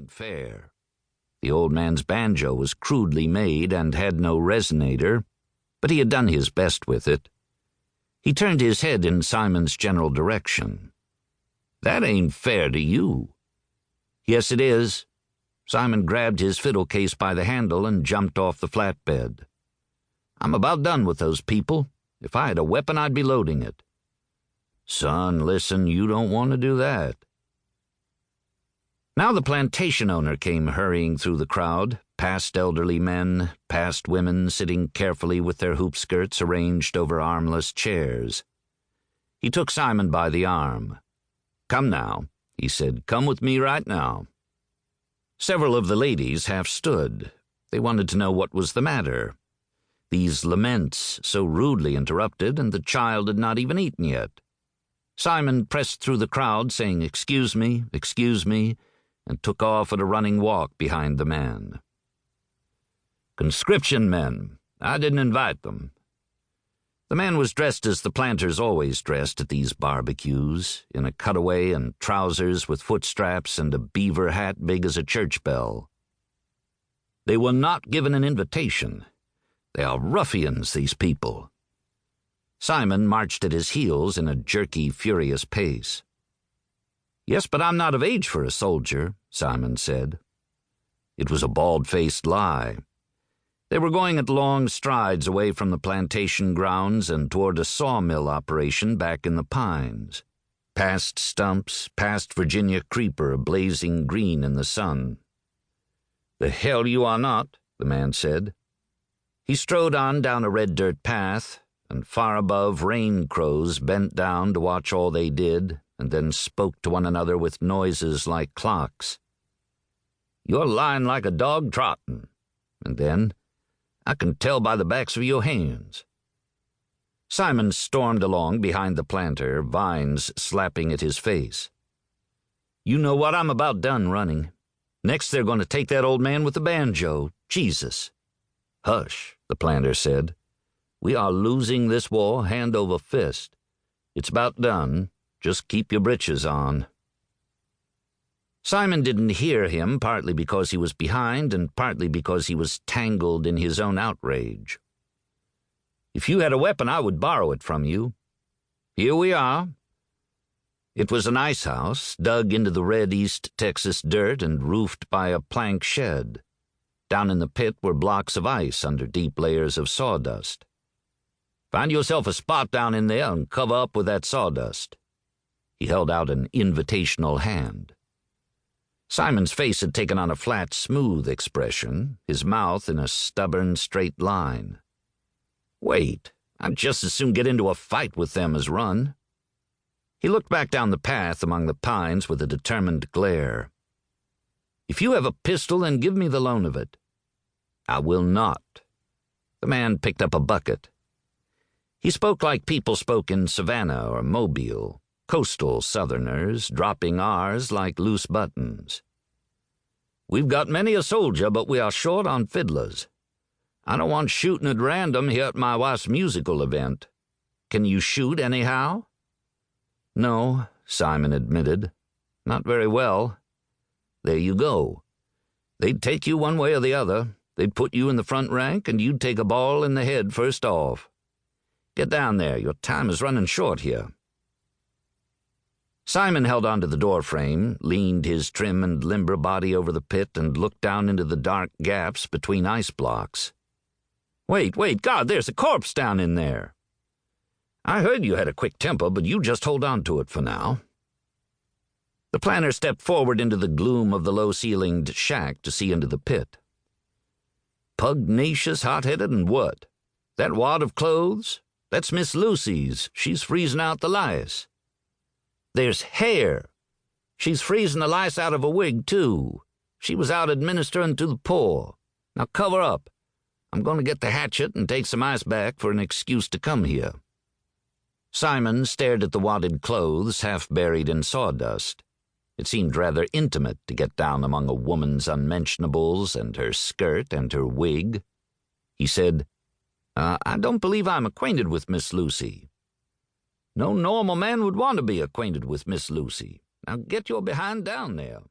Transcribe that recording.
wasn't fair. The old man's banjo was crudely made and had no resonator, but he had done his best with it. He turned his head in Simon's general direction. "That ain't fair to you." "Yes, it is." Simon grabbed his fiddle case by the handle and jumped off the flatbed. "I'm about done with those people. If I had a weapon, I'd be loading it." "Son, listen, you don't want to do that." Now the plantation owner came hurrying through the crowd, past elderly men, past women sitting carefully with their hoop skirts arranged over armless chairs. He took Simon by the arm. "Come now," he said, "come with me right now." Several of the ladies half stood. They wanted to know what was the matter. These laments, so rudely interrupted, and the child had not even eaten yet. Simon pressed through the crowd, saying, excuse me," and took off at a running walk behind the man. "Conscription men. I didn't invite them." The man was dressed as the planters always dressed at these barbecues, in a cutaway and trousers with foot straps and a beaver hat big as a church bell. "They were not given an invitation. They are ruffians, these people." Simon marched at his heels in a jerky, furious pace. "Yes, but I'm not of age for a soldier," Simon said. It was a bald-faced lie. They were going at long strides away from the plantation grounds and toward a sawmill operation back in the pines. Past stumps, past Virginia creeper blazing green in the sun. "The hell you are not," the man said. He strode on down a red dirt path, and far above rain crows bent down to watch all they did, and then spoke to one another with noises like clocks. "You're lying like a dog trotting." And then, "I can tell by the backs of your hands." Simon stormed along behind the planter, vines slapping at his face. "You know what? I'm about done running. Next they're going to take that old man with the banjo. Jesus." "Hush," the planter said. "We are losing this war hand over fist. It's about done. Just keep your britches on." Simon didn't hear him, partly because he was behind and partly because he was tangled in his own outrage. "If you had a weapon, I would borrow it from you. Here we are." It was an ice house, dug into the red East Texas dirt and roofed by a plank shed. Down in the pit were blocks of ice under deep layers of sawdust. "Find yourself a spot down in there and cover up with that sawdust." He held out an invitational hand. Simon's face had taken on a flat, smooth expression, his mouth in a stubborn, straight line. "Wait, I'd just as soon get into a fight with them as run." He looked back down the path among the pines with a determined glare. "If you have a pistol, then give me the loan of it." "I will not." The man picked up a bucket. He spoke like people spoke in Savannah or Mobile, coastal Southerners, dropping R's like loose buttons. "We've got many a soldier, but we are short on fiddlers. I don't want shooting at random here at my wife's musical event. Can you shoot anyhow?" "No," Simon admitted. "Not very well." "There you go. They'd take you one way or the other. They'd put you in the front rank, and you'd take a ball in the head first off. Get down there. Your time is running short here." Simon held onto the doorframe, leaned his trim and limber body over the pit, and looked down into the dark gaps between ice blocks. Wait, God, there's a corpse down in there." "I heard you had a quick temper, but you just hold on to it for now." The planter stepped forward into the gloom of the low-ceilinged shack to see into the pit. "Pugnacious, hot-headed, and what? That wad of clothes? That's Miss Lucy's. She's freezing out the lice." "There's hair. She's freezing the lice out of a wig, too. She was out administering to the poor. Now cover up. I'm going to get the hatchet and take some ice back for an excuse to come here." Simon stared at the wadded clothes half buried in sawdust. It seemed rather intimate to get down among a woman's unmentionables and her skirt and her wig. He said, "I don't believe I'm acquainted with Miss Lucy." "No normal man would want to be acquainted with Miss Lucy. Now get your behind down there."